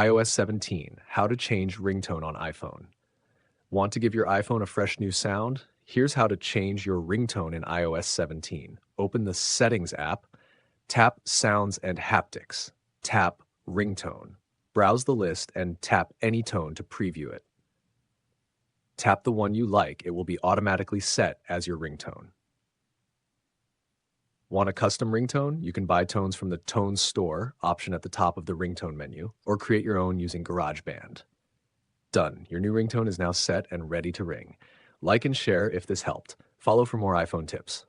iOS 17, how to change ringtone on iPhone. Want to give your iPhone a fresh new sound? Here's how to change your ringtone in iOS 17. Open the Settings app, tap Sounds and Haptics, tap Ringtone. Browse the list and tap any tone to preview it. Tap the one you like, it will be automatically set as your ringtone. Want a custom ringtone? You can buy tones from the Tone Store option at the top of the ringtone menu, or create your own using GarageBand. Done. Your new ringtone is now set and ready to ring. Like and share if this helped. Follow for more iPhone tips.